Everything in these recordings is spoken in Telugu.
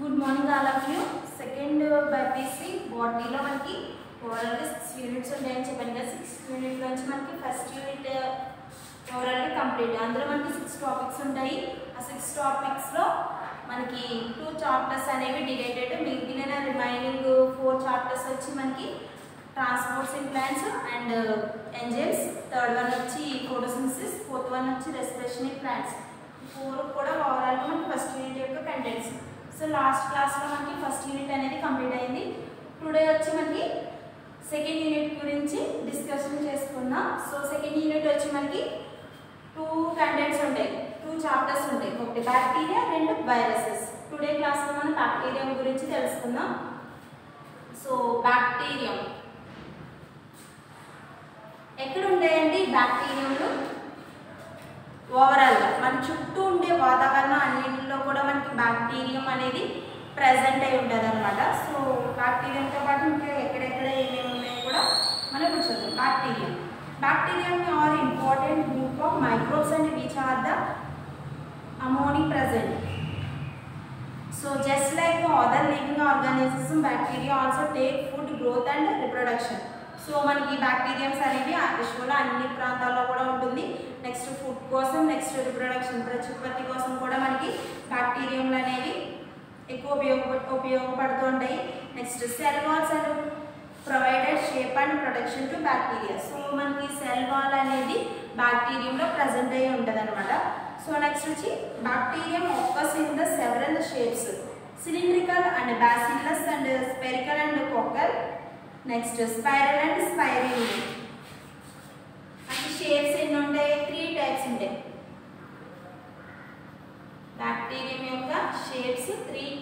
Good morning all of you. Second BiPC బాటనీలో మనకి ఓవరాల్గా 6 యూనిట్స్ ఉంటాయని చెప్పాను కదా. 6 యూనిట్ నుంచి మనకి ఫస్ట్ యూనిట్ ఓవరాల్గా కంప్లీట్. అందులో మనకి 6 టాపిక్స్ ఉంటాయి. ఆ 6 టాపిక్స్లో మనకి 2 చాప్టర్స్ అనేవి డిలేటెడ్, మిగిలిన రిమైనింగ్ 4 చాప్టర్స్ వచ్చి మనకి transports in plants and enzymes, third one వచ్చి ఫోటోసింథసిస్, ఫోర్త్ వన్ వచ్చి రెస్పిరేషన్ ఇన్ ప్లాంట్స్. 4 కూడా ఓవరాల్గా మనకి ఫస్ట్ యూనిట్ యొక్క కంటెంట్స్. సో లాస్ట్ క్లాస్లో మనకి ఫస్ట్ యూనిట్ అనేది కంప్లీట్ అయింది. టుడే వచ్చి మనకి సెకండ్ యూనిట్ గురించి డిస్కషన్ చేసుకుందాం. సో సెకండ్ యూనిట్ వచ్చి మనకి 2 కంటెంట్స్ ఉంటాయి, 2 చాప్టర్స్ ఉంటాయి. ఒకటి బ్యాక్టీరియా, 2 వైరసెస్. టుడే క్లాస్లో మనం బ్యాక్టీరియం గురించి తెలుసుకుందాం. సో బ్యాక్టీరియం ఎక్కడ ఉంటాయండి? బ్యాక్టీరియంలు ఓవరాల్గా మన చుట్టూ ఉండే వాతావరణం అన్నింటిలో కూడా మనకి బ్యాక్టీరియం అనేది ప్రజెంట్ అయి ఉంటుంది అనమాట. సో బ్యాక్టీరియంతో పాటు ఇంకా ఎక్కడెక్కడ ఏమేమి ఉన్నాయో కూడా మనం ఇప్పుడు చూద్దాం. Bacterium are important group of microbes and which are the among present. So just like other living organisms, bacteria also take food, growth and reproduction. So మనకి బ్యాక్టీరియంస్ అనేవి విశ్వంలో అన్ని ప్రాంతాల్లో కూడా ఉంటుంది. నెక్స్ట్ ఫుడ్ కోసం, నెక్స్ట్ రిప్రొడక్షన్ ప్రత్యుత్పత్తి కోసం కూడా మనకి బ్యాక్టీరియంలు అనేవి ఎక్కువ ఉపయోగపడుతూ ఉంటాయి. Next cell walls and provided shape and protection to bacteria. So మనకి సెల్ వాల్ అనేది బ్యాక్టీరియంలో ప్రజెంట్ అయ్యి ఉంటుంది అనమాట. సో నెక్స్ట్ వచ్చి bacterium occurs in the several shapes, cylindrical and bacillus and spherical and coccus. Next spiral and spiral. అంటే షేప్స్ ఎన్ని ఉంటాయి? 3 టైప్స్ ఉంటాయి. బ్యాక్టీరియం యొక్క షేప్స్ 3.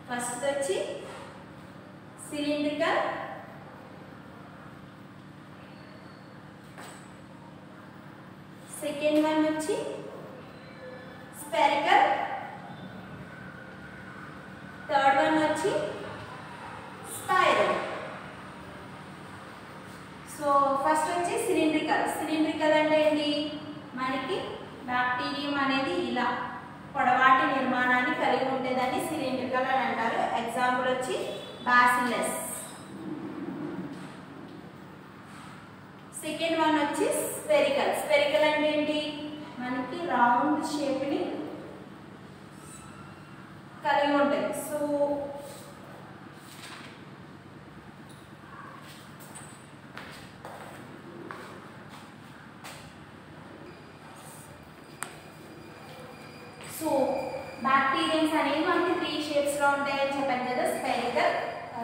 ఫస్ట్ వచ్చి సిలిండ్రికల్, సెకండ్ వన్ వచ్చి స్పెరికల్, థర్డ్ వన్ వచ్చి స్పైరల్. సో ఫస్ట్ వచ్చి సిలిండ్రికల్ అంటే ఏంటి? మనకి బ్యాక్టీరియం అనేది ఇలా పొడవాటి నిర్మాణాన్ని కలిగి ఉండేదాన్ని సిలిండ్రికల్ అని అంటారు. ఎగ్జాంపుల్ వచ్చి బాసిల్లస్. సెకండ్ వన్ వచ్చి స్పెరికల్ అంటే ఏంటి? మనకి రౌండ్ షేప్ని కలిగి ఉంటుంది. సో బ్యాక్టీరియమ్స్ అనేవి మనకి 3 షేప్స్లో ఉంటాయని చెప్పాను కదా. Spherical,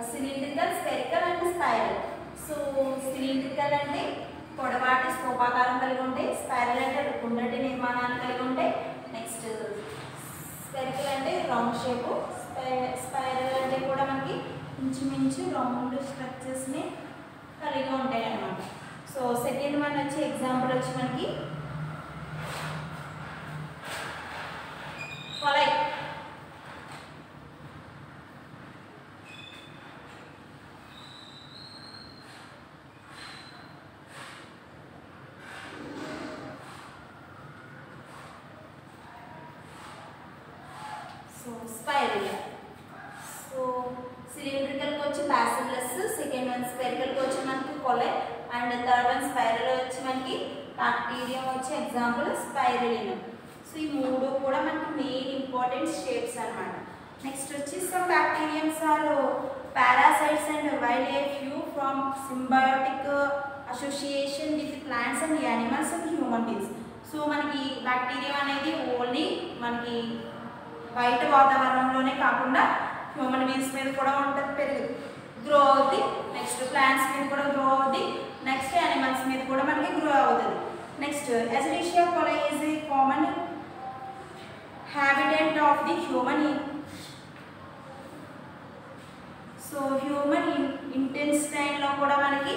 cylindrical, spherical and spiral. So cylindrical అంటే పొడవాటి స్తూపాకారం కలిగి ఉంటాయి. స్పైరల్ అంటే గుండ్రటి నిర్మాణాన్ని కలిగి ఉంటాయి. నెక్స్ట్ స్పెరికల్ అంటే రౌండ్ షేపు. స్పైరల్ అంటే కూడా మనకి ఇంచుమించు రౌండ్ స్ట్రక్చర్స్ని కలిగి ఉంటాయి అన్నమాట. సో సెకండ్ వన్ వచ్చి ఎగ్జాంపుల్ వచ్చి మనకి కొలై. So spiral. సో సిలిండ్రికల్కి వచ్చి బాసిల్లస్, సెకండ్ వన్ స్పెరికల్కి వచ్చి మనకి coli and third one spiral వచ్చి మనకి బ్యాక్టీరియం వచ్చి ఎగ్జాంపుల్ స్పైరలిన్. సో ఈ 3 కూడా మనకి మెయిన్ ఇంపార్టెంట్ షేప్స్ అన్నమాట. నెక్స్ట్ వచ్చి some bacteriums are parasites and while a few from symbiotic association with plants and animals and human beings. So మనకి బ్యాక్టీరియా అనేది ఓన్లీ మనకి బయట వాతావరణంలోనే కాకుండా హ్యూమన్ బీయింగ్స్ మీద కూడా ఉంటుంది, గ్రో అవుతుంది. నెక్స్ట్ ప్లాంట్స్ మీద కూడా గ్రో అవుతుంది. నెక్స్ట్ యానిమల్స్ మీద కూడా మనకి గ్రో అవుతుంది. Next escherichia coli is a common habitat of the human. So human ఇంటెస్టైన్లో కూడా మనకి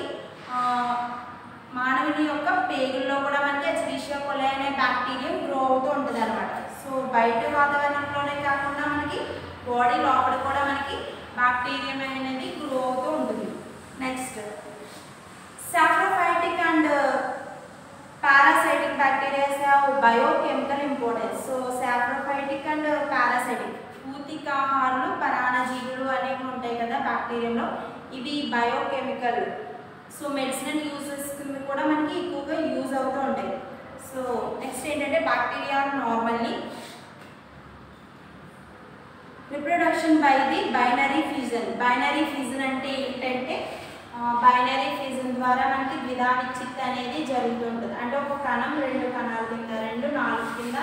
మానవుని యొక్క పేగుల్లో కూడా మనకి ఎస్చెరిషియా కొలై అనే బ్యాక్టీరియం గ్రో అవుతూ ఉంటుంది అనమాట. సో బయట వాతావరణంలోనే కాకుండా మనకి బాడీ లోపల కూడా మనకి బ్యాక్టీరియం అనేది గ్రో అవుతూ ఉంటుంది. Next saprophytic and parasitic bacteria have biochemical importance. So saprophytic and parasitic. ఊతికాహారులు, పరాన్నజీవులు అనేవి ఉంటాయి కదా బ్యాక్టీరియంలో. ఇవి బయోకెమికల్, సో మెడిసినల్ యూజెస్ కింద కూడా మనకి ఎక్కువగా యూజ్ అవుతూ ఉంటాయి. సో నెక్స్ట్ ఏంటంటే bacteria normally reproduction by the binary fusion. Binary fusion అంటే ఏంటంటే బైనరీ ఫ్యూజన్ ద్వారా మనకి ద్విధా విచ్ఛిత్తి అనేది జరుగుతుంటుంది. అంటే ఒక కణం 2 కణాల కింద 2, 4 కింద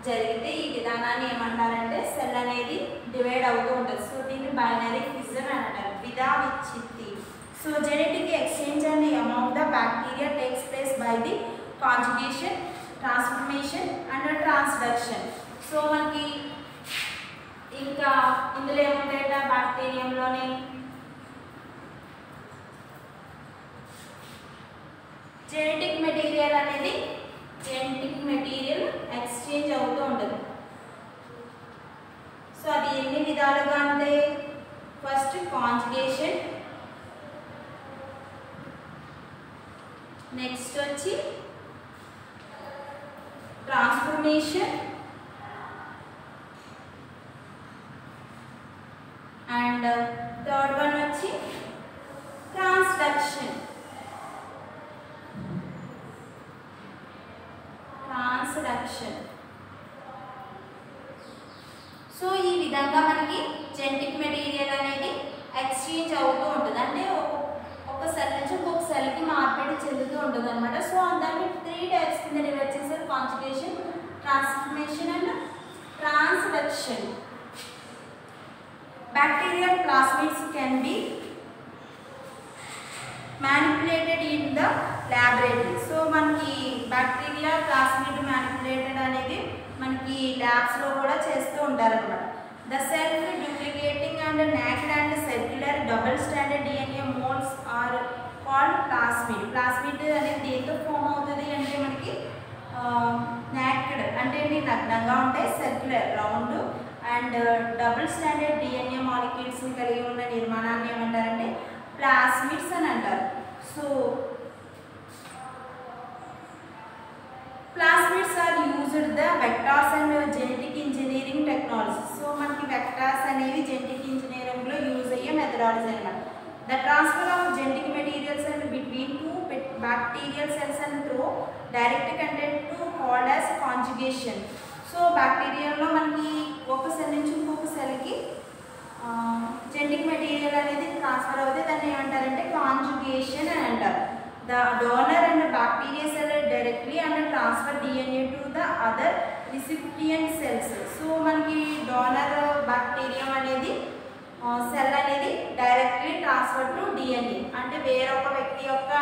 జరిగితే ఈ విధానాన్ని ఏమంటారంటే సెల్ అనేది డివైడ్ అవుతూ ఉంటుంది. సో దీన్ని బైనరీ ఫ్యూజన్ అని అంటారు, ద్విధా విచ్ఛిత్తి. So genetic exchange and amount the bacteria takes place by the conjugation, transformation and transduction. So మనకి ఇంకా ఇందులో ఏముంటాయంటే బ్యాక్టీరియంలోనే జెనెటిక్ మెటీరియల్ అనేది ఎక్స్చేంజ్ అవుతూ ఉంటుంది. సో అది ఎన్ని విధాలుగా అంటే ఫస్ట్ కాంజుగేషన్, నెక్స్ట్ వచ్చి ట్రాన్స్ఫర్మేషన్ అండ్ థర్డ్ వన్ వచ్చి ట్రాన్స్డక్షన్. సో ఈ విధంగా మనకి జెనెటిక్ మెటీరియల్ అనేది ఎక్స్చేంజ్ అవుతూ ఉంటుంది. అంటే ఒక సెల్ నుంచి ఇంకొక సెల్కి మార్పిడి చెందుతూ ఉంటుంది అనమాట. సో దాన్ని 3 టైప్స్ కింద డివైడ్ చేశారు, conjugation, transformation and transduction. Bacterial plasmids can be manipulated in the laboratory. So మనకి బ్యాక్టీరియా ప్లాస్మిడ్ మ్యానిపులేటెడ్ అనేది మనకి ల్యాబ్స్లో కూడా చేస్తూ ఉంటారన్నమాట. The self duplicating and naked and circular double standard DNA moulds are called plasmid. Plasmid అనేది దేంతో ఫామ్ అవుతుంది అంటే మనకి నాక్డ్ అంటే నగ్నంగా ఉంటాయి, circular round and double standard DNA మాలిక్యూల్స్ని కలిగి ఉన్న నిర్మాణాన్ని ఏమంటారంటే ప్లాస్మిడ్స్ అని అంటారు. So plasmids are used the vectors and genetic engineering technology. So మనకి వెక్టార్స్ అనేవి జెనెటిక్ ఇంజనీరింగ్లో యూజ్ అయ్యే మెథడాలజీ అనమాట. The transfer of genetic materials and between 2 bacterial cells and through direct content to called as conjugation. So బ్యాక్టీరియాలో మనకి ఒక సెల్ నుంచి ఇంకొక సెల్కి జెనెటిక్ మెటీరియల్ అనేది ట్రాన్స్ఫర్ అవుతే దాన్ని ఏమంటారంటే కాంజుగేషన్ అని అంటారు. The donor and the bacteria cell directly and transfer DNA to the other recipient cells. So మనకి డోనర్ బ్యాక్టీరియం అనేది సెల్ అనేది డైరెక్ట్లీ ట్రాన్స్ఫర్ టు DNA, అంటే వేరొక వ్యక్తి యొక్క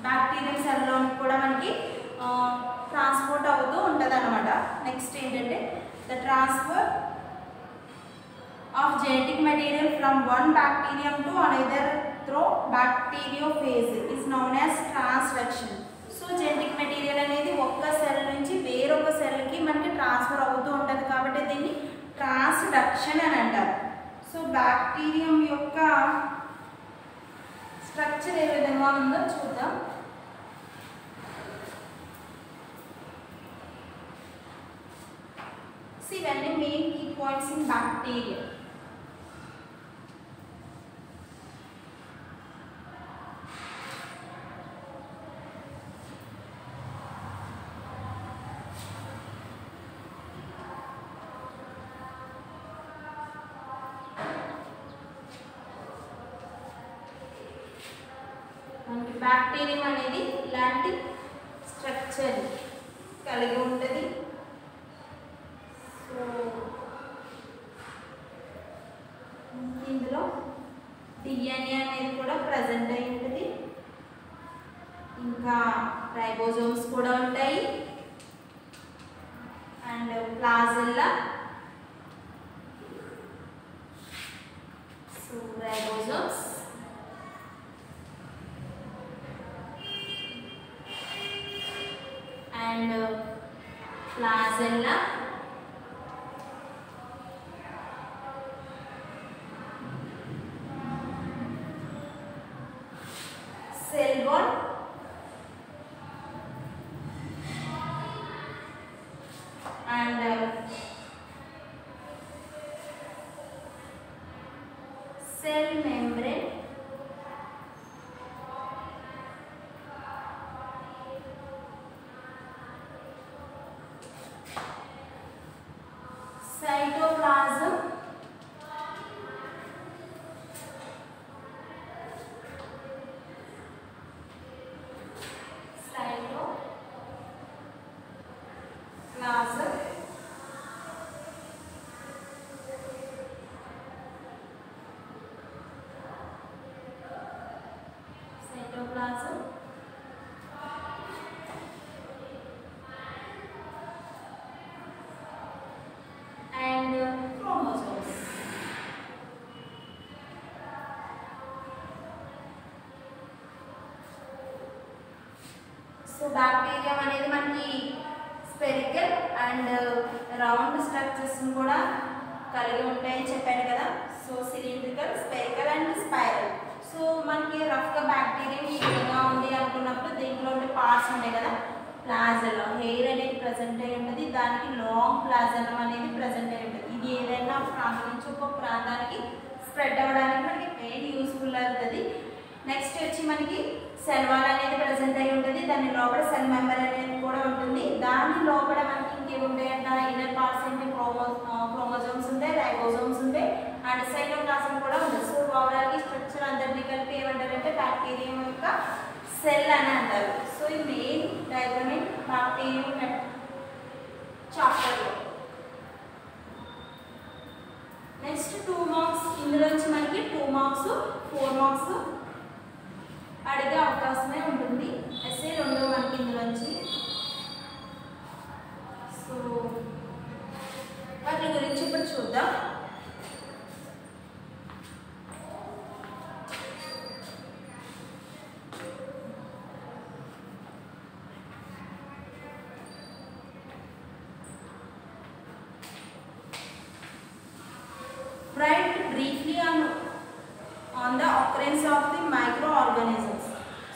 బ్యాక్టీరియం సెల్లో కూడా మనకి ట్రాన్స్పోర్ట్ అవుతూ ఉంటుంది అనమాట. నెక్స్ట్ ఏంటంటే the transfer of genetic material from one bacterium to another through bacteriophage is known as transduction. So genetic material అనేది ఒక్క సెల్ నుంచి వేరొక సెల్కి మనకి ట్రాన్స్ఫర్ అవుతూ ఉంటుంది కాబట్టి దీన్ని ట్రాన్స్డక్షన్ అని అంటారు. సో బ్యాక్టీరియం యొక్క స్ట్రక్చర్ ఏ విధంగా ఉందో చూద్దాం. See, when we main key points in bacteria. మనకి బ్యాక్టీరియం అనేది ఇలాంటి స్ట్రక్చర్ కలిగి ఉంటుంది. సో ఇందులో DNA అనేది కూడా ప్రజెంట్ అయి ఉంటుంది, ఇంకా రైబోజోమ్స్ కూడా ఉంటాయి and flagella. So ribosomes and flagella, cell wall and cytoplasm, and chromosomes. So bacteria అనేది మనకి స్పెరికల్ అండ్ రౌండ్ స్ట్రక్చర్స్ కూడా కలిగి ఉంటాయని చెప్పాను కదా. So cylindrical, spherical and spiral. So మనకి రఫ్గా బ్యాక్టీరియా ఈ విధంగా ఉంది అనుకున్నప్పుడు దీంట్లో ఉండే పార్ట్స్ ఉంటాయి కదా, ప్లాజెల్లం, హెయిర్ అనేది ప్రజెంట్ అయి ఉంటుంది, దానికి లాంగ్ ప్లాజెల్లం అనేది ప్రజెంట్ అయి ఉంటుంది. ఇది ఏదైనా ప్రాంతం నుంచి ఒక ప్రాంతానికి స్ప్రెడ్ అవ్వడానికి మనకి మెయిన్ యూస్ఫుల్ అవుతుంది. నెక్స్ట్ వచ్చి మనకి సెల్ వాల్ అనేది ప్రజెంట్ అయి ఉంటుంది, దాని లోపల సెల్ మెంబర్ అనేది కూడా ఉంటుంది. దాని లోపల మనకి ఇంకేముంటాయంట, ఇన్నర్ పార్ట్స్ అంటే క్రోమోజోమ్స్ ఉంటాయి, రైబోజోమ్స్ ఉంటాయి అండ్ సైటోప్లాజం కూడా ఉంటుంది. సో ఓవరాల్ ఈ స్ట్రక్చర్ అందరినీ కలిపి ఏమంటారంటే బ్యాక్టీరియం యొక్క సెల్ అని అంటారు. సో ఈ మెయిన్ డయాగ్రామ్ బ్యాక్టీరియం చాప్టర్లో. నెక్స్ట్ 2 మార్క్స్, ఇందులో నుంచి మనకి 2 మార్క్స్ 4 మార్క్స్ అడిగే అవకాశమే ఉంటుంది. ఎస్ఏ 2 మనకి ఇందులోంచి. సో వాటి గురించి ఇప్పుడు చూద్దాం. Write briefly on the occurrence of the microorganisms.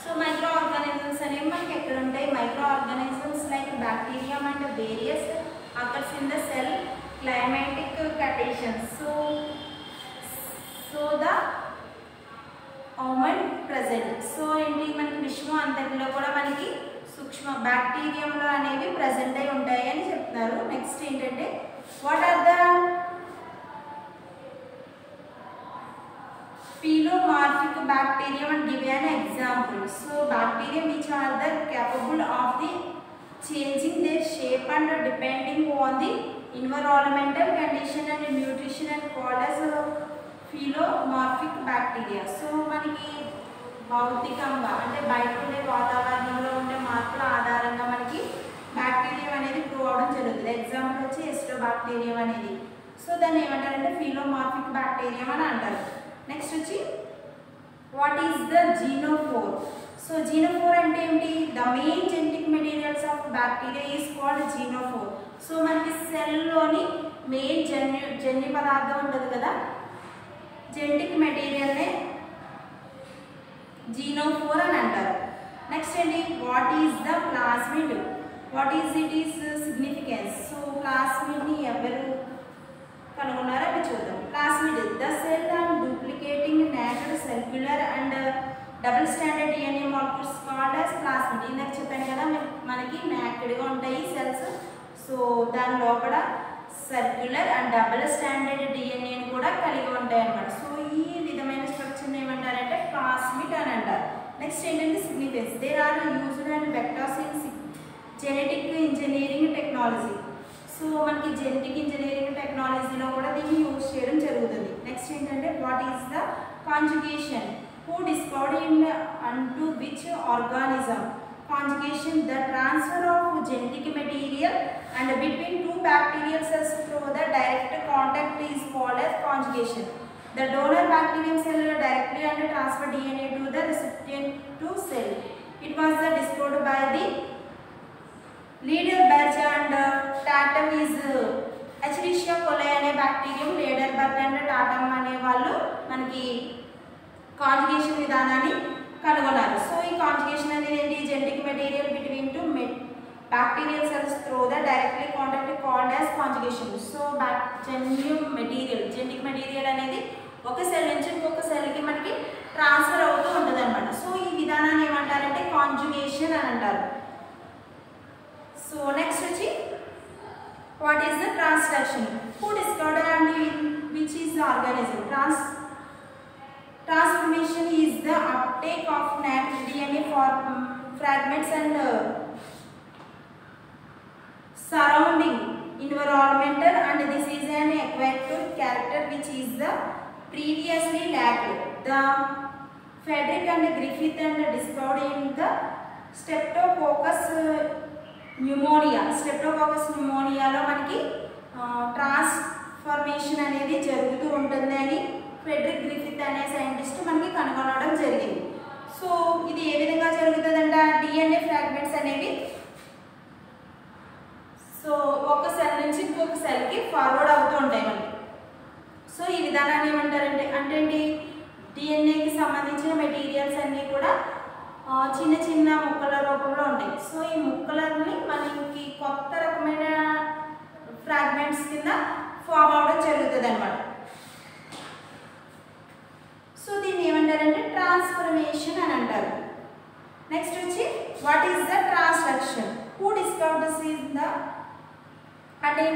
So microorganisms అనేవి మనకి ఎక్కడ ఉంటాయి? Microorganisms like bacterium and various occurs in the cell climatic conditions. So the almond present. So ఏంటి మనకి విశ్వం అంతటిలో కూడా మనకి సూక్ష్మ బ్యాక్టీరియంలో అనేవి ప్రజెంట్ అయి ఉంటాయి అని చెప్తున్నారు. నెక్స్ట్ ఏంటంటే what are the phylomorphic bacterium and give an example. So bacteria which are the capable of the changing their shape and depending on the environmental condition and nutrition and called as phylomorphic bacteria. So మనకి భౌతికంగా అంటే బయట ఉండే వాతావరణంలో ఉండే మార్పుల ఆధారంగా మనకి బ్యాక్టీరియా అనేది ప్రూవ్ అవడం జరుగుతుంది. ఎగ్జాంపుల్ వచ్చి ఎస్టోబాక్టీరియం అనేది. సో దాన్ని ఏమంటారంటే ఫిలోమార్ఫిక్ బ్యాక్టీరియం అని అంటారు. నెక్స్ట్ వచ్చి what is the genophore. So genophore అంటే ఏంటి? The main genetic materials of bacteria is called genophore. So మనకి సెల్లోని మెయిన్ జన్యు పదార్థం ఉంటుంది కదా, జెనెటిక్ మెటీరియల్నే జీనోఫోర్ అని అంటారు. నెక్స్ట్ ఏంటి? What is the plasmid, what is it is significance. So ప్లాస్మిడ్ని ఎవరు కనుగొన్నారో అవి చూద్దాం. Plasmid the cell and duplicating natural circular and double standard DNA molecules called as plasmid. ఇందాక చెప్పాను కదా మనకి నాక్డ్గా ఉంటాయి సెల్స్. సో దాని లోపల సర్క్యులర్ అండ్ డబుల్ స్టాండర్డ్ డిఎన్ఏని కూడా కలిగి ఉంటాయి అన్నమాట. సో ఈ విధమైన స్ట్రక్చర్ని ఏమంటారంటే ప్లాస్మిడ్ అని అంటారు. నెక్స్ట్ ఏంటంటే significance. There are used and vectors in genetic engineering technology. So మనకి జెనెటిక్ ఇంజనీరింగ్ టెక్నాలజీలో కూడా దీన్ని యూజ్ చేయడం జరుగుతుంది. నెక్స్ట్ ఏంటంటే what is the conjugation, who discovered in అంటూ which organism. Conjugation the transfer of genetic material and between 2 bacterial cells through the direct contact is called as conjugation. The donor bacterium cell directly and transfer DNA to the recipient to cell. It was discovered by the Lederberg and Tatum is Escherichia coli అనే బ్యాక్టీరియం లీడర్బర్గ్ అండ్ టాటమ్ అనే వాళ్ళు మనకి కాంజుగేషన్ విధానాన్ని కనుగొన్నారు. సో ఈ కాంజుగేషన్ అనేది ఏంటి? Genetic material between 2 bacterial cells through the directly contact called as conjugation. So genetic material అనేది ఒక సెల్ నుంచి ఇంకొక సెల్కి మనకి ట్రాన్స్ఫర్ అవుతూ ఉంటుంది అనమాట. సో ఈ విధానాన్ని ఏమంటారంటే కాంజుగేషన్ అని అంటారు. సో నెక్స్ట్ వచ్చి what is the transduction, who discovered and which is the organism. Transformation is the uptake of knocked DNA fragments and surrounding environmental, and this is an aquatic character which is the previously lacked. The Frederick and Griffith and discovered in the Streptococcus pneumonia. Streptococcus pneumonia లో మనకి ట్రాన్స్ఫర్మేషన్ అనేది జరుగుతూ ఉంటుంది అని ఫ్రెడరిక్ గ్రిఫిత్ అనే సైంటిస్ట్ మనకి కనుగొనడం జరిగింది. సో ఇది ఏ విధంగా జరుగుతుందంటే డిఎన్ఏ ఫ్రాగ్మెంట్స్ అనేవి సో ఒక సెల్ నుంచి ఇంకొక సెల్కి ఫార్వర్డ్ అవుతూ ఉంటాయి మనకి. సో ఈ విధానాన్ని ఏమంటారంటే అంటే డిఎన్ఏకి సంబంధించిన మెటీరియల్స్ అన్నీ కూడా చిన్న చిన్న ముక్కల రూపంలో ఉంటాయి. సో ఈ ముక్కలని మనకి కొత్త రకమైన ఫ్రాగ్మెంట్స్ కింద ఫామ్ అవడం జరుగుతుంది అన్నమాట. సో దీన్ని ఏమంటారంటే ట్రాన్స్ఫర్మేషన్ అని అంటారు. నెక్స్ట్ వచ్చి what is the transduction? Who discovered this is the and in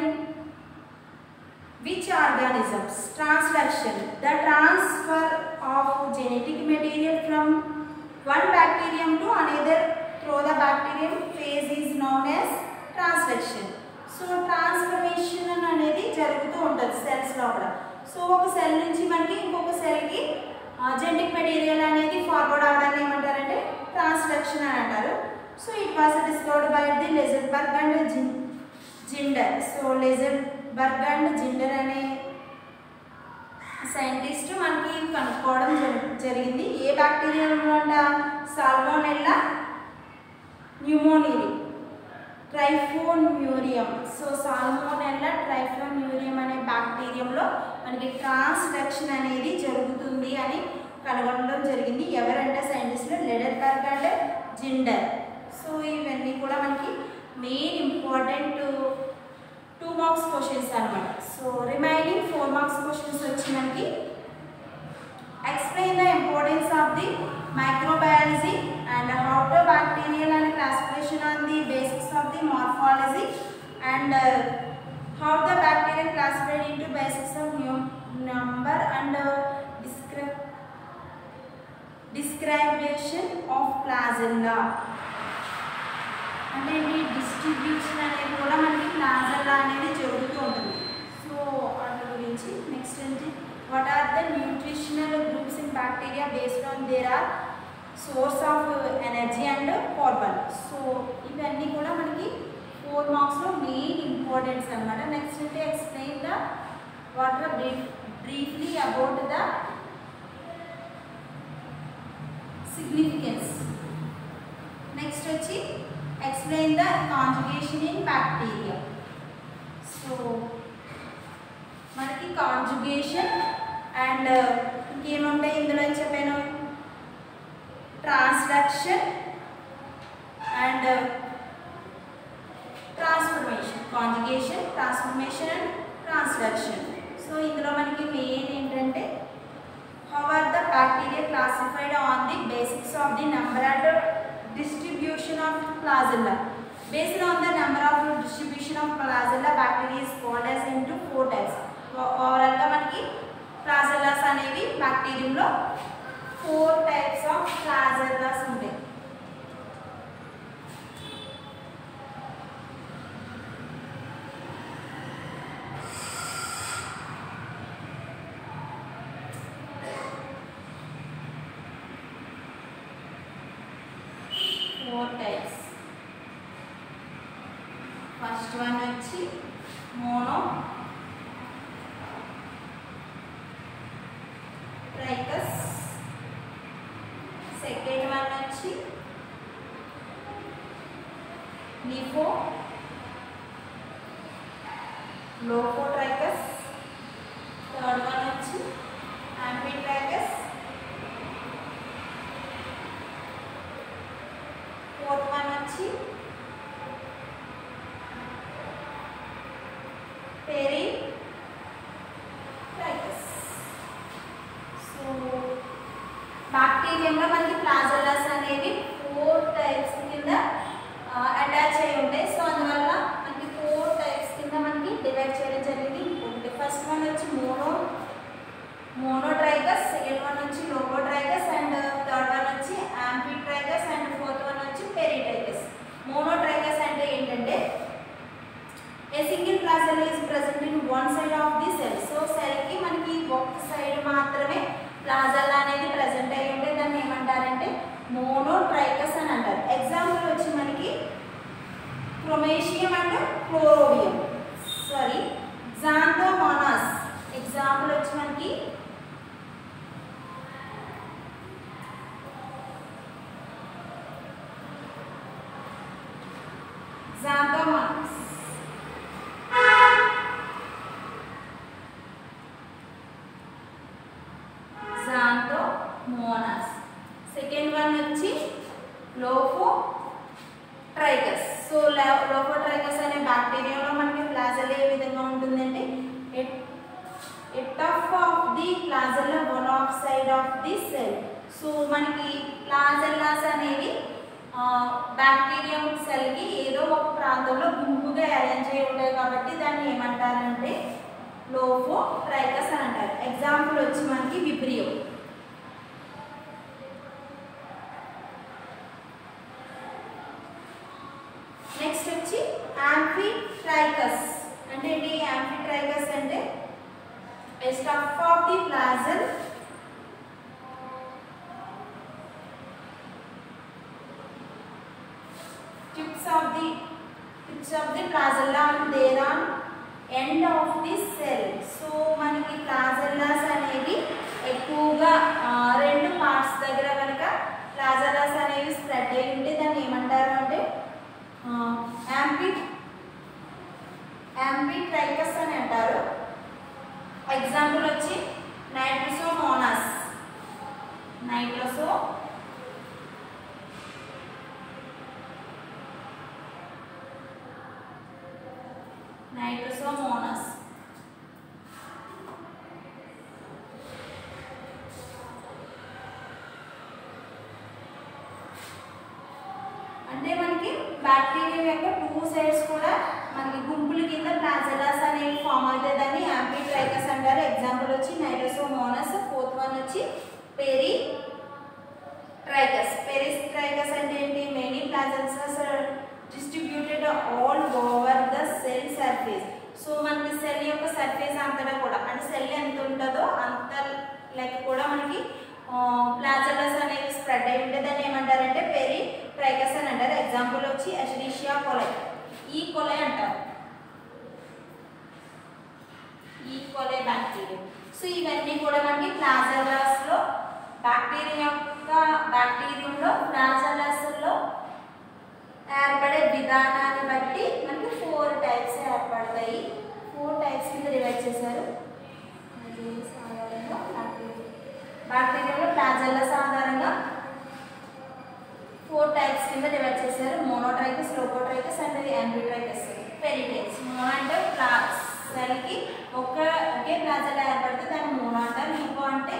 which organisms? Transduction, the transfer of genetic material from one bacterium to another through the bacterium phase is known as transduction. So transformation అనేది జరుగుతూ ఉంటుంది సెల్స్ లోపల. సో ఒక సెల్ నుంచి మనకి ఇంకొక సెల్కి జెనెటిక్ మెటీరియల్ అనేది ఫార్వర్డ్ అవడాన్ని ఏమంటారంటే ట్రాన్స్డక్షన్ అని అంటారు. So it was discovered by the Lederberg and Zinder. So Lederberg and Zinder అనే సైంటిస్ట్ మనకి కనుక్కోవడం జరిగింది. ఏ బ్యాక్టీరియాలో అంట సాల్మోనెల్లా న్యూమోనిరి ట్రైఫోన్యూరియం. సో సాల్మోనెల్లా ట్రైఫోన్యూరియం అనే బ్యాక్టీరియంలో మనకి ట్రాన్స్డక్షన్ అనేది జరుగుతుంది అని కనుగొనడం జరిగింది. ఎవరంటే సైంటిస్టులు లెజెన్బర్గ్ అండ్ జిండర్. సో ఇవన్నీ కూడా మనకి మెయిన్ ఇంపార్టెంట్ 2 మార్క్స్ క్వశ్చన్స్ అన్నమాట. సో రిమైనింగ్ 4 మార్క్స్ క్వశ్చన్స్ వచ్చి మనకి explain the importance of the microbiology and how to bacterial and classification on the basics of the morphology and how the bacterial classified into basics of number and description of flagella. అంటే ఈ డిస్ట్రిబ్యూషన్ అనేది కూడా మనకి ప్లాజెల్లా అనేది జరుగుతూ ఉంటుంది. సో వాటి గురించి నెక్స్ట్ ఏంటి what are the nutritional groups in bacteria based on their are source of energy and carbon. So ఇవన్నీ కూడా మనకి 4 మార్క్స్లో మెయిన్ ఇంపార్టెన్స్ అనమాట. నెక్స్ట్ అంటే explain the what are briefly about the significance. Next వచ్చి explain the conjugation in bacteria. So మనకి కాంజుగేషన్ అండ్ ఇంకేముంటాయి ఇందులో చెప్పాను transduction and transformation. Conjugation, transformation and transduction. So ఇందులో మనకి మెయిన్ ఏంటంటే how are the bacteria classified on the basics of the number and distribution of flagella. Based on the number of distribution of flagella, bacteria is called as into 4 types. Overall గా మనకి flagellas అనేవి బ్యాక్టీరియం లో 4 types of flagellas ఉంటాయి. ఫస్ట్ వన్ వచ్చి మోనో ట్రైకస్, సెకండ్ వన్ వచ్చి లిఫో లోఫోట్రైకస్, థర్డ్ వన్ వచ్చి యాంఫిట్రైకస్, ఫోర్త్ వన్ వచ్చి పెరిట్రైకస్. సో బ్యాక్టీరియంలో మనకి ఫ్లాజెల్లాస్ అనేవి 4 టైప్స్ కింద అటాచ్ అయి ఉంటాయి. సో అందువల్ల మనకి 4 టైప్స్ కింద మనకి డివైడ్ చేయడం జరిగింది. ఫస్ట్ వన్ వచ్చి మోనోట్రైకస్, సెకండ్ వన్ వచ్చి లోఫోట్రైకస్ అండ్ థర్డ్ వన్ వచ్చి యాంఫిట్రైకస్ అండ్ ఫోర్త్ వన్ వచ్చి పెరిట్రైకస్. మోనోట్రైకస్ అంటే ఏంటంటే a single flagella is present in one side of the cell. So సెల్కి మనకి ఒక సైడ్ మాత్రమే ఫ్లాజెల్లా అనేది ప్రెసెంట్ అయ్యి ఉంటే దాన్ని ఏమంటారంటే మోనోట్రైకస్ అని అంటారు. ఎగ్జాంపుల్ వచ్చి మనకి క్రోమేషియం అండ్ క్లోరోవియం, సారీ జాంతోమోనాస్. ఎగ్జాంపుల్ వచ్చి మనకి జాంతోమోనాస్, జాంతోమోనాస్. సెకండ్ వన్ వచ్చి లోఫోట్రైకస్. సో లోఫోట్రైకస్ అనే బ్యాక్టీరియాలో మనకి ఫ్లాజెల్లా ఏ విధంగా ఉంటుందంటే at of the flagella one of side of the cell. So మనకి ఫ్లాజెల్లాస్ అనేవి బ్యాక్టీరియం సెల్కి ఏదో ఒక ప్రాంతంలో గుంపుగా అరేంజ్ అయి ఉంటాయి కాబట్టి దాన్ని ఏమంటారంటే లోఫోట్రైకస్ అని అంటారు. ఎగ్జాంపుల్ వచ్చి మనకి విబ్రియో. నెక్స్ట్ వచ్చి యాంఫిట్రైకస్. అంటే ఏంటి యాంఫిట్రైకస్ అంటే stuff of the flagella tips of the flagella and there on end of the cell. So మనకి ఫ్లాజెల్లాస్ అనేవి ఎక్కువగా రెండు పార్ట్స్ దగ్గర కనుక ఫ్లాజెల్లాస్ అనేవి స్ప్రెడ్ అయి ఉంటే దాన్ని ఏమంటారు అంటే యాంఫిట్రైకస్ అని అంటారు. ఎగ్జాంపుల్ వచ్చి నైట్రోసోమోనాస్. నైట్రోసోమోనాస్. అంటే మనకి బ్యాక్టీరియా యొక్క టూ సైడ్స్ కూడా మనకి గుంపుల కింద ఫ్లాజెల్లాస్ అనేవి ఫామ్ అవుతాయి. దాన్ని యాంఫిట్రైకస్ అంటారు. ఎగ్జాంపుల్ వచ్చి నైట్రోసోమోనాస్. ఫోర్త్ వన్ వచ్చి పెరిట్రైకస్. పెరిట్రైకస్ అంటే ఏంటి? Many ఫ్లాజెల్లాస్ distributed all over the cell surface. So మనకి సెల్ యొక్క సర్ఫేస్ అంతటా కూడా అంటే సెల్ ఎంత ఉంటుందో అంత లెక్క కూడా మనకి ఫ్లాజెల్లాస్ అనేవి స్ప్రెడ్ అయి ఉంటే దాన్ని ఏమంటారంటే పెరిట్రైకస్ అని అంటారు. ఎగ్జాంపుల్ వచ్చి ఎషెరిషియా కోలై. ఈ కోలై అంటారు, ఈ కోలై బ్యాక్టీరియా. సో ఇవన్నీ కూడా మనకి ఫ్లాజెల్లాస్లో బ్యాక్టీరియంలో ఫ్లాజెల్లాస్లో ఏర్పడే విధానాన్ని బట్టి మనకి 4 టైప్స్ ఏర్పడతాయి. 4 టైప్స్ కింద డివైడ్ చేశారు. బ్యాక్టీరియాలో ఫ్లాజెల్లాస్ ఆధారంగా 4 టైప్స్ కింద డివైడ్ చేశారు. మోనోట్రైకస్, లోఫోట్రైకస్ అండ్ యాంఫిట్రైకస్. పెరిట్రైకస్. మోనో అంటే సెల్కి ఒకే ఫ్లాజెల్లా ఏర్పడితే దాన్ని మోనో అంటారు. లిఫో అంటే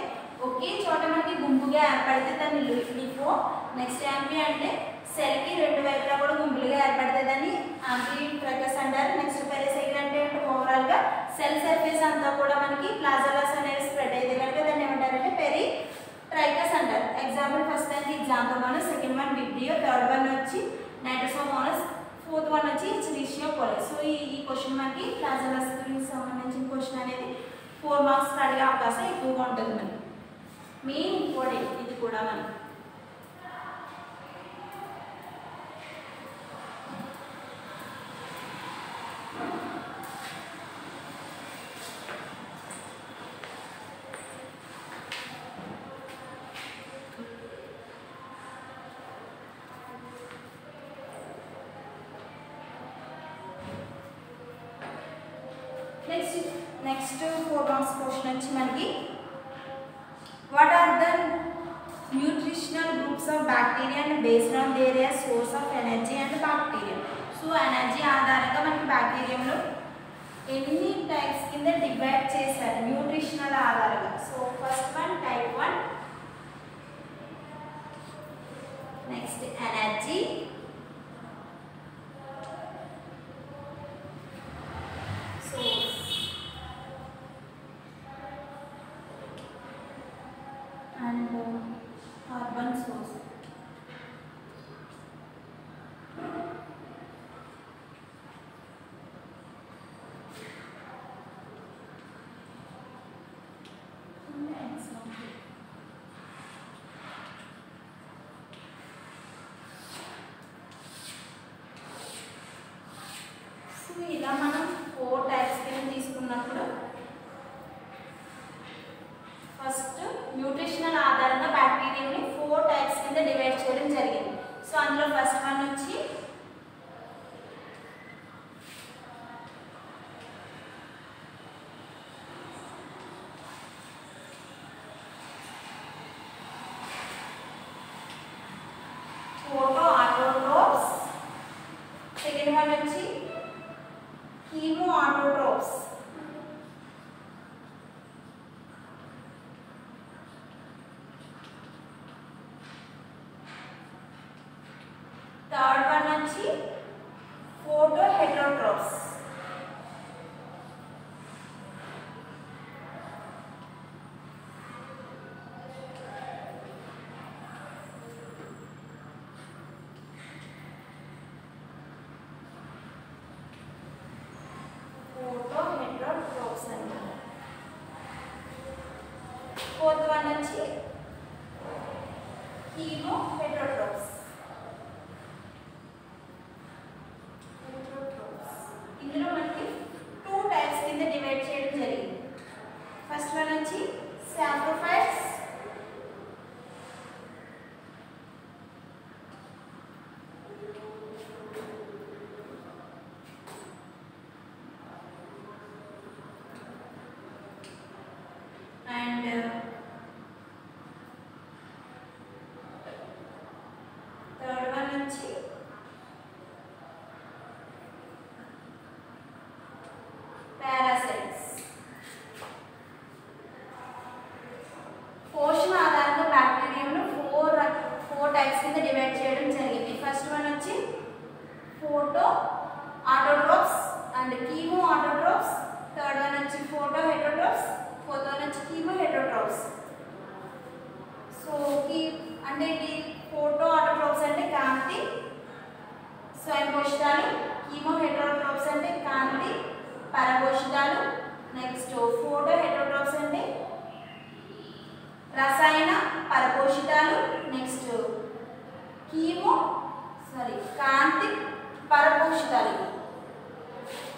ఒకే చోట మనకి గుంపుగా ఏర్పడితే దాన్ని లిఫో. నెక్స్ట్ యాంఫి అంటే సెల్కి రెండు వైపులా కూడా గుంపులుగా ఏర్పడితే దాన్ని యాంఫిట్రైకస్ అంటారు. నెక్స్ట్ పెరిసైకిల్ అంటే ఓవరాల్గా సెల్ సర్ఫేస్ అంతా కూడా మనకి ఫ్లాజెల్లాస్ అనేవి స్ప్రెడ్ అయితే కనుక దాన్ని ఏమంటారంటే పెరిట్రైకస్ అంటారు. ఎగ్జాంపుల్ ఫస్ట్ దానికి Xanthomonas, second one Vibrio, third one వచ్చి నైట్రోసోమోనాస్, ఫోర్త్ వన్ వచ్చి ఎషెరిషియా కోలై. సో ఈ క్వశ్చన్ మనకి ఫ్లాజెల్లాస్ గురించి సంబంధించిన క్వశ్చన్ అనేది 4 మార్క్స్ అడిగే అవకాశం ఎక్కువగా ఉంటుంది. మనకి మెయిన్ ఇంపార్టెంట్ ఇది కూడా మనకి. నెక్స్ట్ 4 మార్క్స్ క్వశ్చన్ వచ్చి మనకి what are the nutritional groups of bacteria and based on their source of energy and bacteria. So energy ఆధారంగా మనకి బ్యాక్టీరియంలో ఎన్ని టైప్స్ కింద డివైడ్ చేశారు న్యూట్రిషనల్ ఆధారంగా. So first one type 1, next energy, carbon source. కింద డివైడ్ చేయడం జరిగింది. సో అందులో ఫస్ట్ వన్ వచ్చి ఫోటో ఆటోట్రోప్స్, సెకండ్ వన్ వచ్చి కీమో ఆటోట్రోప్స్, థర్డ్ వన్ వచ్చి ఫోటో హెటరోట్రోప్స్, అంటారు. ఫోర్త్ వన్ వచ్చి కీమో హెటరోట్రోప్స్. ఇందులో మనకి 2 టైప్స్ కింద డివైడ్ చేయడం జరిగింది. ఫస్ట్ వన్ వచ్చి సాప్రోఫైట్స్, and third one వచ్చి parasites. పోషణ ఆధారంగా బ్యాక్టీరియాను 4 టైప్స్ కింద డివైడ్ చేయడం జరిగింది. ఫస్ట్ వన్ వచ్చి photo autotrophs and chemo autotrophs, third one వచ్చి ఫోటో హెటరోట్రోప్స్, ఫోర్త్ వన్ వచ్చి కీమో హెటరోట్రోప్స్. సో అంటే ఇది ఫోటో ఆటోట్రోప్స్ అంటే కాంతి స్వయంపోషితాలు, కీమో హెటరోట్రోప్స్ అంటే కాంతి పరపోషితాలు, నెక్స్ట్ ఫోటో హెటరోట్రోప్స్ అంటే రసాయన పరపోషితాలు, నెక్స్ట్ కాంతి పరపోషితాలు.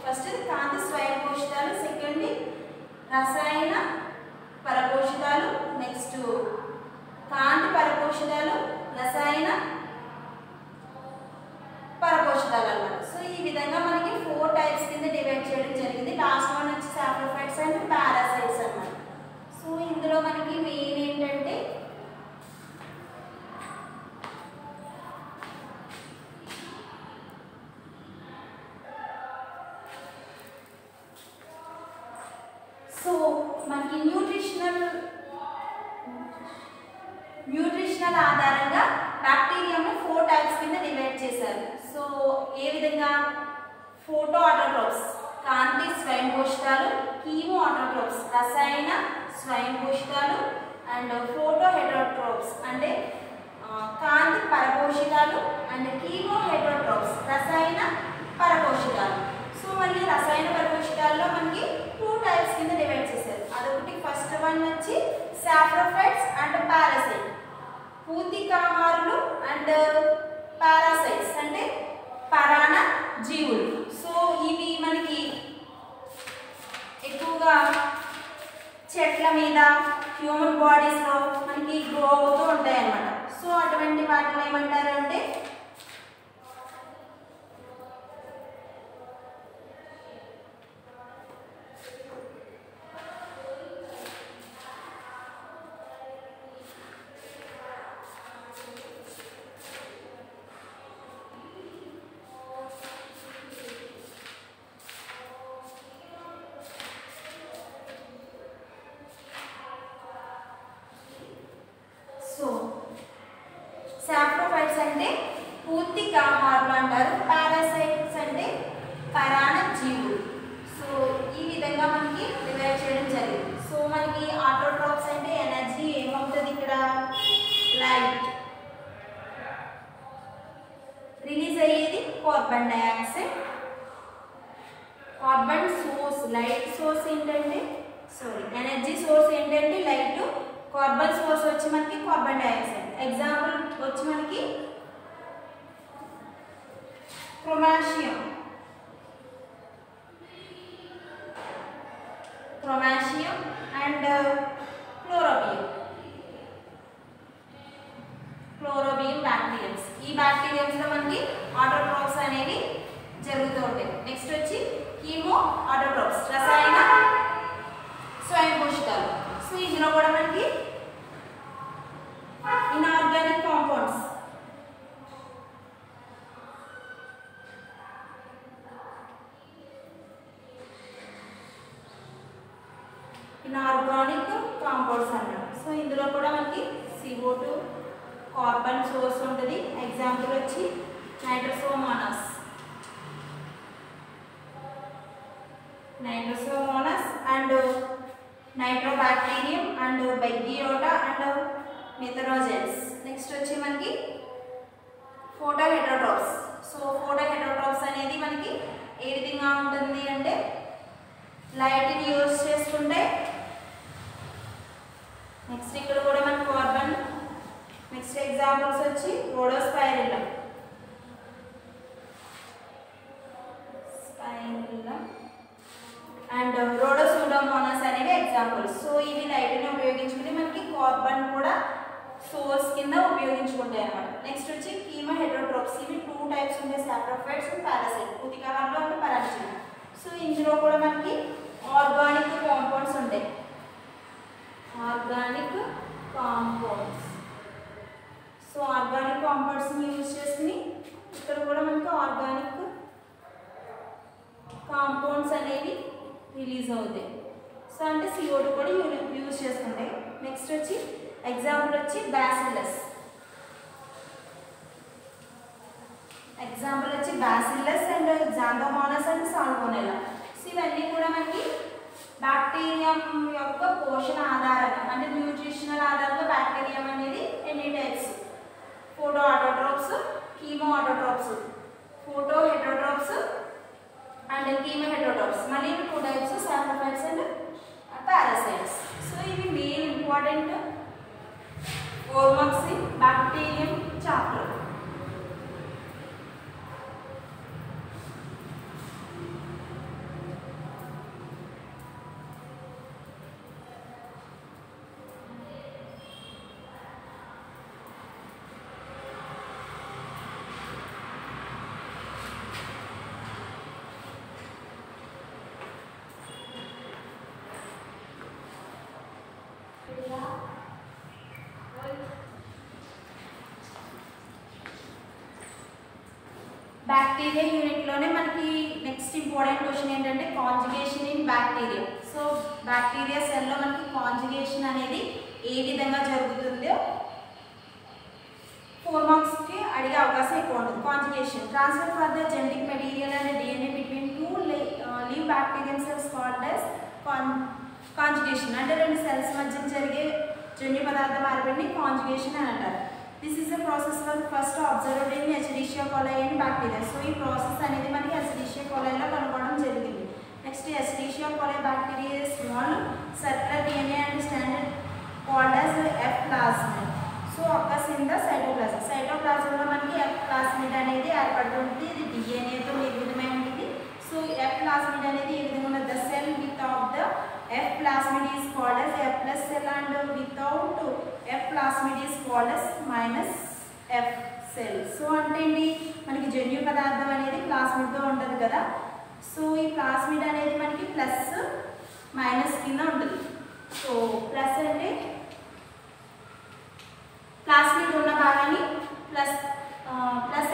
ఫస్ట్ కాంతి స్వయంపోషితాలు, సెకండ్ రసాయన పరపోషితాలు, నెక్స్ట్ కాంతి పరపోషితాలు, రసాయన పరపోషితాలు అన్నమాట. సో ఈ విధంగా మనకి 4 టైప్స్ కింద డివైడ్ చేయడం జరిగింది. లాస్ట్ వన్ వచ్చి సాప్రోఫైట్స్ అండ్ పారాసైట్స్ అన్నమాట. సో ఇందులో మనకి మెయిన్ ఏంటంటే మనకి న్యూట్రిషనల్ ఆధారంగా బ్యాక్టీరియాను 4 టైప్స్ కింద డివైడ్ చేశారు. సో ఏ విధంగా ఫోటో ఆటోట్రోప్స్ కాంతి స్వయంపోషితాలు, కీమో ఆటోట్రోప్స్ రసాయన స్వయంపోషితాలు, అండ్ ఫోటో హెటరోట్రోప్స్ అంటే కాంతి పరపోషితాలు, అండ్ కీమో హెటరోట్రోప్స్ రసాయన పరపోషితాలు. సో మళ్ళీ రసాయన పరపోషితాల్లో మనకి 2 టైప్స్ కింద డివైడ్ చేశారు. అదొకటి ఫస్ట్ వన్ వచ్చి సాప్రోఫైట్స్ అండ్ పారాసైట్, పూతికాహారులు అండ్ పారాసైట్స్ అంటే పరాణ జీవులు. సో ఇవి మనకి ఎక్కువగా చెట్ల మీద హ్యూమన్ బాడీస్లో మనకి గ్రో అవుతూ ఉంటాయి అన్నమాట. సో అటువంటి వాటిని ఏమంటారు అంటే సాప్రోఫైట్స్ అంటే పూతికాహారులు అంటారు, పారాసైట్స్ అంటే పరాణ జీవులు. సో ఈ విధంగా మనకి డివైడ్ చేయడం జరిగింది. సో మనకి ఆటోట్రోప్స్ అంటే ఎనర్జీ ఏమవుతుంది, ఇక్కడ లైట్ రిలీజ్ అయ్యేది carbon dioxide. Carbon source light source ఏంటంటే ఎనర్జీ సోర్స్ ఏంటంటే లైట్, కార్బన్ సోర్స్ వచ్చి మనకి కార్బన్ డైఆక్సైడ్. ఎగ్జాంపుల్ వచ్చి మనకి క్రోమాషియం అండ్ క్లోరోబియం ఈ బ్యాక్టీరియంస్లో మనకి ఆటోట్రోప్స్ అనేవి జరుగుతూ ఉంటాయి. నెక్స్ట్ వచ్చి కీమో ఆటోట్రోప్స్, రసాయన స్వయం పోషకాలు. సో ఇందులో కూడా మనకి ఇన్ఆర్గానిక్ కాంపౌండ్స్, ఇన్ఆర్గానిక్ కాంపౌండ్స్ అన్నమాట. సో ఇందులో కూడా మనకి CO2 కార్బన్ సోర్స్ ఉంటుంది. ఎగ్జాంపుల్ వచ్చి Nitrosomonas and నైట్రోబాక్టీరియం and బైగియోటా and మిథనోజెన్స్. Next వచ్చి మనకి ఫోటోహెటరోట్రోప్స్. సో ఫోటోహెటరోట్రోప్స్ అనేది మనకి ఏ విధంగా ఉంటుంది అంటే లైట్ని యూజ్ చేసుకుంటే, నెక్స్ట్ ఇక్కడ కూడా మనకి కార్బన్. నెక్స్ట్ ఎగ్జాంపుల్స్ వచ్చి రోడోస్పైరిల్లం అండ్ రోడోసూడోమోనాస్ అనేవి ఎగ్జాంపుల్స్. సో ఇవి లైట్ని ఉపయోగించుకుని మనకి కార్బన్ కూడా సోర్స్ కింద ఉపయోగించుకుంటాయి అన్నమాట. నెక్స్ట్ వచ్చి కీమో హెటరోట్రోప్స్. ఇవి 2 టైప్స్ ఉంటాయి, సాప్రోఫైట్స్ అండ్ పారాసైట్, పూతికాహారంలో అంటే పరాన్నజీవి. సో ఇందులో కూడా మనకి ఆర్గానిక్ కాంపౌండ్స్ ఉంటాయి, ఆర్గానిక్ కాంపౌండ్స్. సో ఆర్గానిక్ కాంపౌండ్స్ని యూజ్ చేసుకుని ఇక్కడ కూడా మనకి ఆర్గానిక్ కాంపౌండ్స్ అనేవి రిలీజ్ అవుతాయి. సో అంటే CO2 కూడా యూజ్ చేసుకుంటాయి. నెక్స్ట్ వచ్చి ఎగ్జాంపుల్ వచ్చి బ్యాసిల్లస్. ఎగ్జాంపుల్ వచ్చి bacillus and Xanthomonas and Salmonella. So ఇవన్నీ కూడా మనకి బ్యాక్టీరియం యొక్క పోషణ ఆధారంగా అంటే న్యూట్రిషనల్ ఆధారంగా బ్యాక్టీరియం అనేది ఎన్ని types: photoautotrophs, chemoautotrophs, photoheterotrophs and chemoheterotrophs. మళ్ళీ 2 types, saprophytes and parasites. So ఇవి main important 4 marks in bacterium chapter. Bacteria యూనిట్లోనే మనకి నెక్స్ట్ ఇంపార్టెంట్ క్వశ్చన్ ఏంటంటే conjugation in bacteria. So bacteria సెల్లో మనకి కాంజుగేషన్ అనేది ఏ విధంగా జరుగుతుందో 4 మార్క్స్కి అడిగే అవకాశం ఎక్కువ ఉంటుంది. Conjugation transfer for the genetic material and DNA between 2 live bacterium cells called as conjugation. అంటే 2 సెల్స్ మధ్య జరిగే జన్యు పదార్థ మార్పిడిని కాంజుగేషన్ అని అంటారు. This is the process first observed in Escherichia coli and bacteria. So ఈ ప్రాసెస్ అనేది మనకి ఎస్చెరిషియా కోలైలో కనుగొనడం జరిగింది. Next Escherichia coli bacteria small circular DNA and standard called as F plasmid. So occurs in the cytoplasm. సైటోప్లాజంలో మనకి F ప్లాస్మిడ్ అనేది ఏర్పడుతుంది. ఇది DNAతో నిర్మితమై ఉంటుంది. సో F ప్లాస్మిడ్ అనేది ఏ విధంగా ఉన్నది? The cell without the F plasmid is called as F plus cell and without F plasmid is called as minus F cell. So అంటే ఏంటి, మనకి జన్యు పదార్థం అనేది ప్లాస్మిడ్తో ఉంటుంది కదా. సో ఈ ప్లాస్మిడ్ అనేది మనకి ప్లస్ మైనస్ కింద ఉంటుంది. సో ప్లస్ అంటే ప్లాస్మిడ్ ఉన్న భాగాన్ని ప్లస్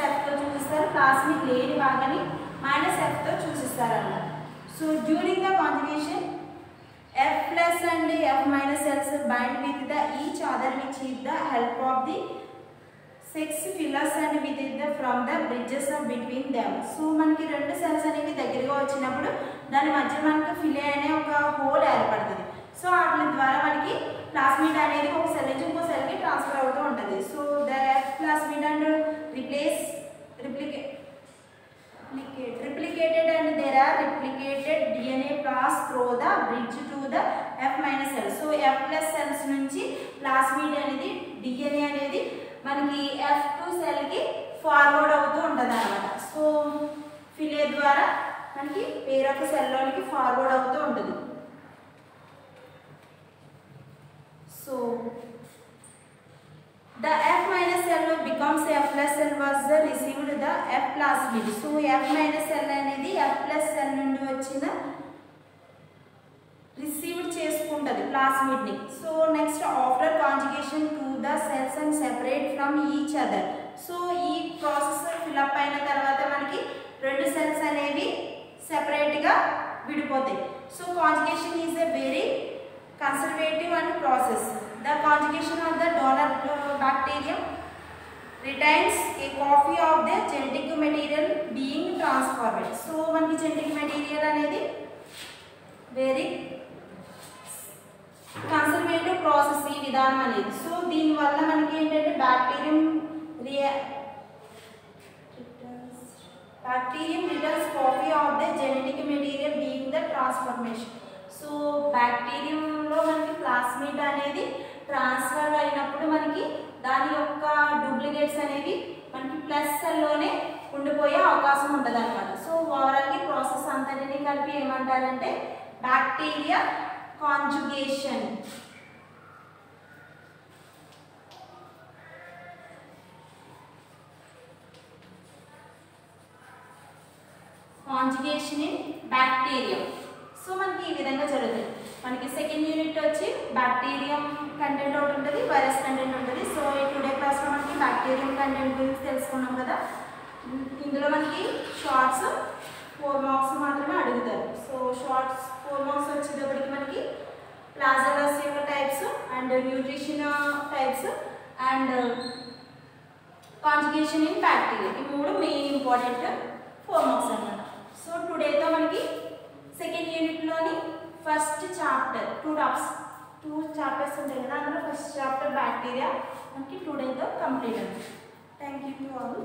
Fతో చూపిస్తారు, ప్లాస్మిడ్ లేని భాగాన్ని మైనస్ Fతో చూపిస్తారు అన్నమాట. So during the conjugation F plus and F minus cells bind with the each other which is the help of the 6 fillers and with the from the bridges of between them. So మనకి 2 సెల్స్ అనేవి దగ్గరగా వచ్చినప్పుడు దాని మధ్య మనకి ఫిలే అనే ఒక హోల్ ఏర్పడుతుంది. సో వాటి ద్వారా మనకి ప్లాస్మిడ్ అనేది ఒక సెల్ నుంచి ఇంకో సెల్కి ట్రాన్స్ఫర్ అవుతూ ఉంటుంది. So the F plasmid and replicated and there are replicated DNA pass through the bridge to the F minus cell. So F plus cells నుంచి ప్లాస్మిడ్ అనేది DNA అనేది మనకి F2 సెల్కి ఫార్వర్డ్ అవుతూ ఉంటుంది అన్నమాట. సో ఫిలే ద్వారా మనకి వేరొక సెల్లోనికి ఫార్వర్డ్ అవుతూ ఉంటుంది. So The F minus L becomes F plus L was received the F plasmid. So F minus L అనేది F plus L నుండి వచ్చిన రిసీవ్డ్ చేసుకుంటది ప్లాస్మిడ్ ని. So next after conjugation two the cells and separate from each other. So ఈ ప్రాసెస్ ఫిలప్ అయిన తర్వాత మనకి రెండు సెల్స్ అనేవి సెపరేట్ గా విడిపోతాయి. So conjugation is a very conservative and process. The conjugation of the donor bacterium retains a copy of their genetic material being transformed. So మనకి genetic material అనేది very conservative process ఈ విధానం అనేది. సో దీని వల్ల మనకి ఏంటంటే bacterium returns copy of the genetic material being the transformation. So బ్యాక్టీరియంలో మనకి ప్లాస్మిడ్ అనేది ట్రాన్స్ఫర్ అయినప్పుడు మనకి దాని యొక్క డూప్లికేట్స్ అనేవి మనకి ప్లస్ సెల్లోనే ఉండిపోయే అవకాశం ఉంటుంది అనమాట. సో ఓవరాల్గా ప్రాసెస్ అంతటిని కలిపి ఏమంటారంటే bacteria conjugation. Conjugation in bacterium. So మనకి ఈ విధంగా జరుగుతుంది. మనకి సెకండ్ యూనిట్ వచ్చి బ్యాక్టీరియం కంటెంట్ ఒకటి ఉంటుంది, వైరస్ కంటెంట్ ఉంటుంది. సో ఈ టుడే క్లాస్లో మనకి బ్యాక్టీరియం కంటెంట్ గురించి తెలుసుకున్నాం కదా. ఇందులో మనకి షార్ట్స్ 4 మార్క్స్ మాత్రమే అడుగుతారు. సో షార్ట్స్ 4 మార్క్స్ వచ్చేటప్పటికి మనకి ప్లాజెలస్ యొక్క types and nutrition types and conjugation in bacteria, ఈ 3 మెయిన్ ఇంపార్టెంట్ 4 మార్క్స్ అన్నమాట. సో టుడేతో మనకి సెకండ్ యూనిట్లోని ఫస్ట్ చాప్టర్ 2 చాప్టర్స్ ఉంటాయి కదా, అందులో ఫస్ట్ చాప్టర్ బ్యాక్టీరియా మనకి టుడేతో కంప్లీట్ అయింది. Thank you to all.